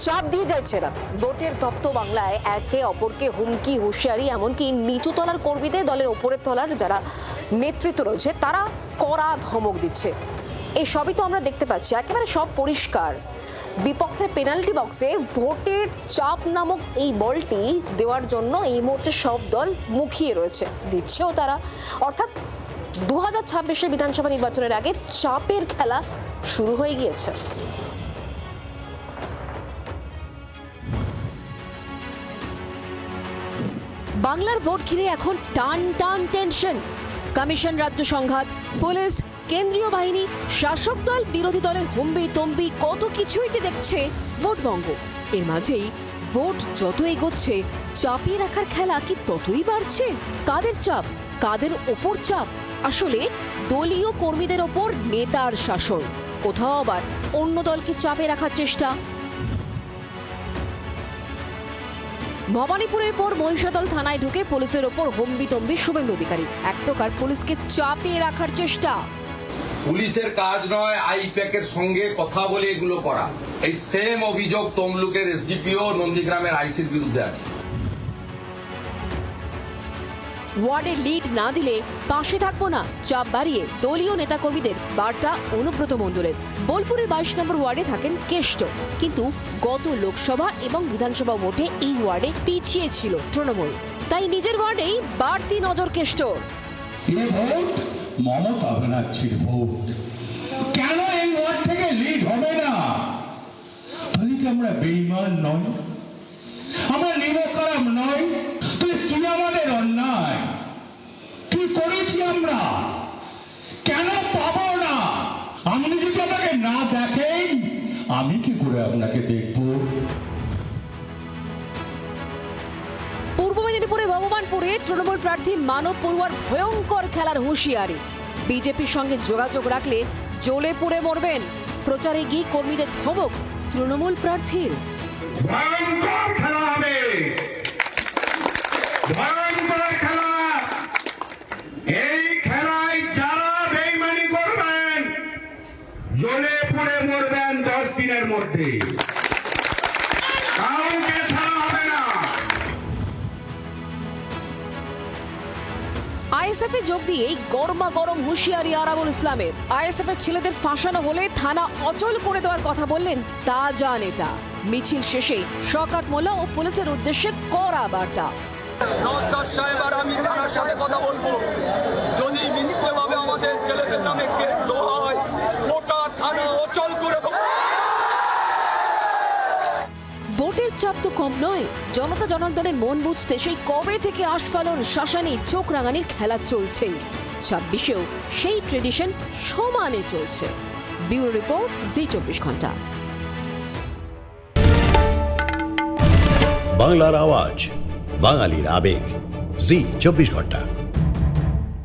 চাপ দিয়ে যাচ্ছে না। ভোটের তপ্ত বাংলায় একে অপরকে হুমকি হুঁশিয়ারি, এমনকি নিচু তলার কর্মীদের দলের ওপরের তলার যারা নেতৃত্ব রয়েছে তারা কড়া ধমক দিচ্ছে। এই সবই তো আমরা দেখতে পাচ্ছি, একেবারে সব পরিষ্কার। বিপক্ষের পেনাল্টি বক্সে ভোটের চাপ নামক এই বলটি দেওয়ার জন্য এই মুহূর্তে সব দল মুখিয়ে রয়েছে, দিচ্ছেও তারা। অর্থাৎ 2026 বিধানসভা নির্বাচনের আগে চাপের খেলা শুরু হয়ে গিয়েছে। বাংলার ভোট ঘিরে এখন টান টান টেনশন। কমিশন, রাজ্য সংঘাত, পুলিশ, কেন্দ্রীয় বাহিনী, শাসক দল, বিরোধী দলের হুম্বি তম্বি, কত কিছুই যে দেখছে ভোটবঙ্গ। এর মাঝেই ভোট যত এগোচ্ছে চাপিয়ে রাখার খেলা কি ততই বাড়ছে। কাদের চাপ, কাদের ওপর চাপ? আসলে দলীয় কর্মীদের ওপর নেতার শাসন, কোথাও আবার অন্য দলকে চাপে রাখার চেষ্টা। ভবানীপুরের পর মহিষাদল থানায় ঢুকে পুলিশের ওপর হম্বিতম্বি শুভেন্দু অধিকারী। এক প্রকার পুলিশকে চাপিয়ে রাখার চেষ্টা। পুলিশের কাজ নয় আইপ্যাকের সঙ্গে কথা বলে এগুলো করা। এই সেম অভিযোগ তমলুকের এসডিপিও নন্দীগ্রামের আইসির বিরুদ্ধে আছে। ওয়ার্ডে লিড না দিলে পাশে থাকবো না, চাপ বাড়িয়ে দলীয় নেতাকর্মীদের বার্তা অনুব্রত মণ্ডলের। বোলপুরের 22 নম্বর ওয়ার্ডে থাকেন কেষ্ট, কিন্তু গত লোকসভা এবং বিধানসভা ভোটে এই ওয়ার্ডে পিছিয়ে ছিল তৃণমূল, তাই নিজের ওয়ার্ডেই বাড়তি নজর কেষ্টর। মমতা ব্যানার্জির ভোট, কেন এই ওয়ার্ড থেকে লিড হবে না? তাহলে কি আমরা বেঈমান নই? আমরা নিরপরাধ নই? তুই কি আমাদের অন্যায় কি করেছি আমরা? কেন পাবো না? আপনি যদি আমাকে না দেখেন আমি কি করে আপনাকে দেখবো? পূর্ব মেদিনীপুরে ভগবানপুরে তৃণমূল প্রার্থী মানব পড়ুয়ার ভয়ঙ্কর খেলার হুঁশিয়ারি। বিজেপির সঙ্গে যোগাযোগ রাখলে জ্বলে পুড়ে মরবেন। প্রচারে গিয়ে কর্মীদের ধমক তৃণমূল প্রার্থীর। ভয়ঙ্কর খেলা হবে, ভয়ঙ্কর খেলা। এই খেলায় যারা বেঈমানি করবেন জ্বলে পুড়ে মরবেন 10 দিনের মধ্যে। কাউকে ছাড়া হবে না। আইএসএফ এ যোগ দিয়ে গরমা গরম হুঁশিয়ারি আরাবুল ইসলামের। আইএসএফ এর ছেলেদের ফাঁসানো হলে থানা অচল করে দেওয়ার কথা বললেন তাজা নেতা। মিছিল শেষে শওকত মোল্লা ও পুলিশের উদ্দেশ্যে কড়া বার্তা। নওশাদ সাহেব আর আমি থানার সাথে কথা বলবো, যদি মিথ্যেভাবে আমাদের ছেলেদের নামে কেস দেওয়া হয় গোটা থানা অচল করে দেবো। ভোটের চাপ তো কম নয়, জনতা জনার্দনের মন বুঝতে সেই কবে থেকে আস্ফালন, শাসানি, চোখ রাঙানির খেলা চলছেই। 26-এও সেই ট্রেডিশন সমানে চলছে। ব্যুরো রিপোর্ট, জি 24 ঘন্টা। বাংলার আওয়াজ, বাঙালির আবেগ, জি 24 ঘন্টা।